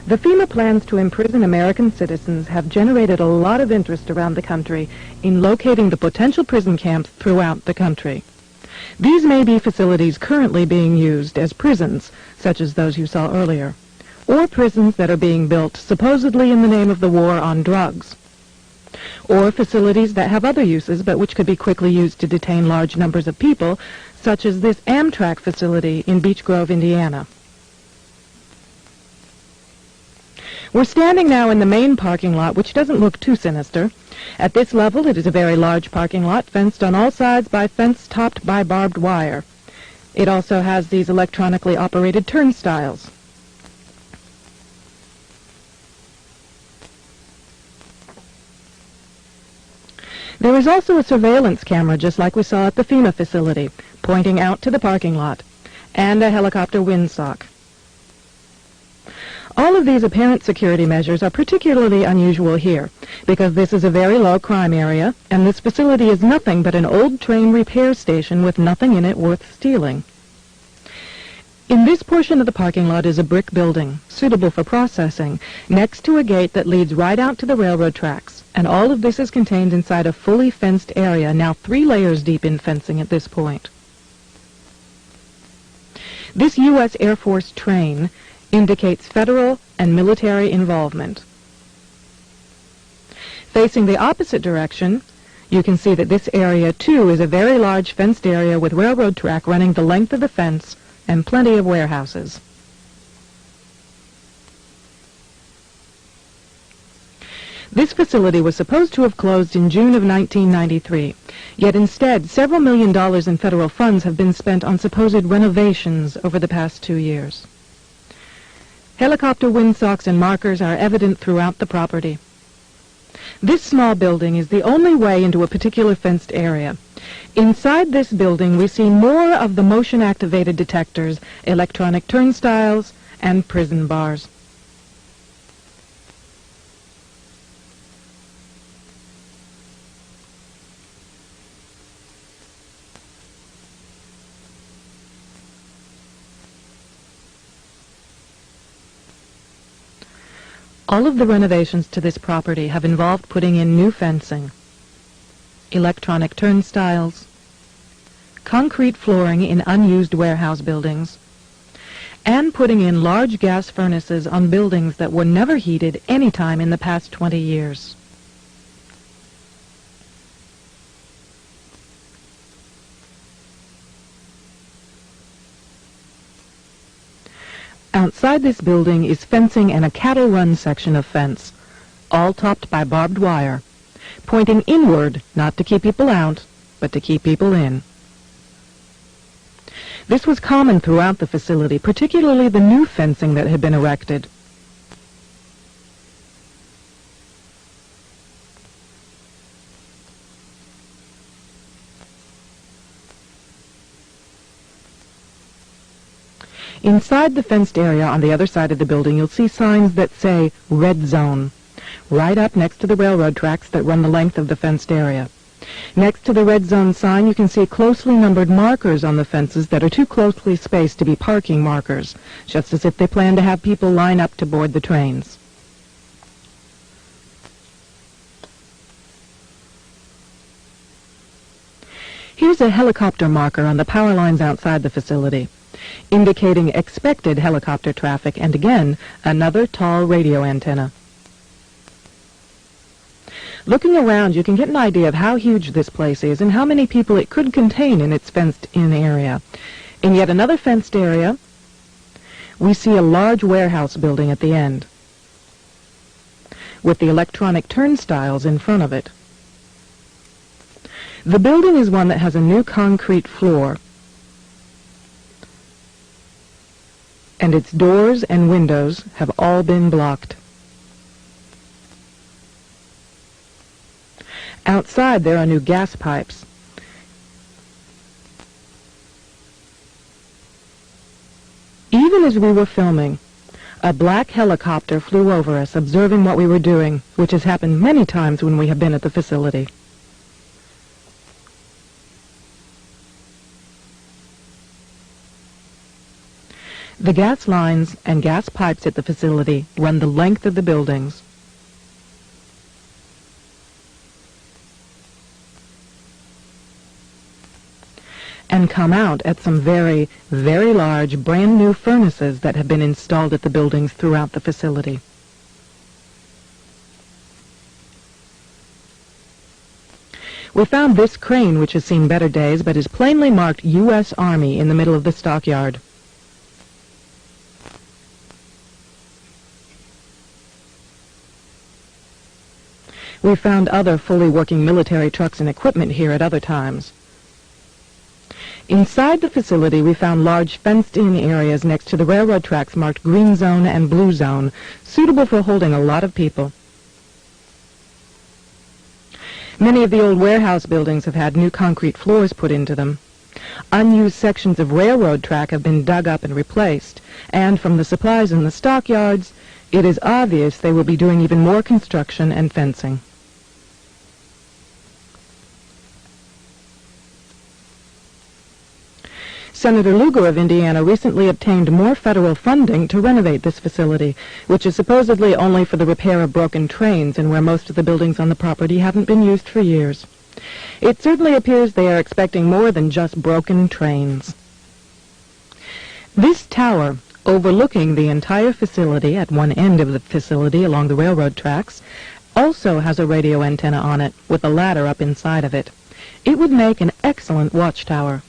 The FEMA plans to imprison American citizens have generated a lot of interest around the country in locating the potential prison camps throughout the country. These may be facilities currently being used as prisons, such as those you saw earlier, or prisons that are being built supposedly in the name of the war on drugs, or facilities that have other uses but which could be quickly used to detain large numbers of people, such as this Amtrak facility in Beech Grove, Indiana. We're standing now in the main parking lot, which doesn't look too sinister. At this level, it is a very large parking lot, fenced on all sides by fence topped by barbed wire. It also has these electronically operated turnstiles. There is also a surveillance camera, just like we saw at the FEMA facility, pointing out to the parking lot, and a helicopter windsock. All of these apparent security measures are particularly unusual here, because this is a very low crime area, and this facility is nothing but an old train repair station with nothing in it worth stealing. In this portion of the parking lot is a brick building, suitable for processing, next to a gate that leads right out to the railroad tracks, and all of this is contained inside a fully fenced area, now 3 layers deep in fencing at this point. This U.S. Air Force train indicates federal and military involvement. Facing the opposite direction, you can see that this area, too, is a very large fenced area with railroad track running the length of the fence and plenty of warehouses. This facility was supposed to have closed in June of 1993, yet instead several $1 million in federal funds have been spent on supposed renovations over the past 2 years. Helicopter windsocks and markers are evident throughout the property. This small building is the only way into a particular fenced area. Inside this building we see more of the motion-activated detectors, electronic turnstiles, and prison bars. All of the renovations to this property have involved putting in new fencing, electronic turnstiles, concrete flooring in unused warehouse buildings, and putting in large gas furnaces on buildings that were never heated any time in the past 20 years. Outside this building is fencing and a cattle run section of fence, all topped by barbed wire, pointing inward, not to keep people out, but to keep people in. This was common throughout the facility, particularly the new fencing that had been erected. Inside the fenced area on the other side of the building, you'll see signs that say Red Zone, right up next to the railroad tracks that run the length of the fenced area. Next to the Red Zone sign, you can see closely numbered markers on the fences that are too closely spaced to be parking markers, just as if they plan to have people line up to board the trains. Here's a helicopter marker on the power lines outside the facility, indicating expected helicopter traffic, and again, another tall radio antenna. Looking around, you can get an idea of how huge this place is and how many people it could contain in its fenced-in area. In yet another fenced area, we see a large warehouse building at the end, with the electronic turnstiles in front of it. The building is one that has a new concrete floor, and its doors and windows have all been blocked. Outside there are new gas pipes. Even as we were filming, a black helicopter flew over us, observing what we were doing, which has happened many times when we have been at the facility. The gas lines and gas pipes at the facility run the length of the buildings. And come out at some very, very large brand new furnaces that have been installed at the buildings throughout the facility. We found this crane, which has seen better days, but is plainly marked U.S. Army in the middle of the stockyard. We found other fully working military trucks and equipment here at other times. Inside the facility, we found large fenced-in areas next to the railroad tracks marked Green Zone and Blue Zone, suitable for holding a lot of people. Many of the old warehouse buildings have had new concrete floors put into them. Unused sections of railroad track have been dug up and replaced, and from the supplies in the stockyards, it is obvious they will be doing even more construction and fencing. Senator Lugar of Indiana recently obtained more federal funding to renovate this facility, which is supposedly only for the repair of broken trains and where most of the buildings on the property haven't been used for years. It certainly appears they are expecting more than just broken trains. This tower, overlooking the entire facility at one end of the facility along the railroad tracks, also has a radio antenna on it with a ladder up inside of it. It would make an excellent watchtower.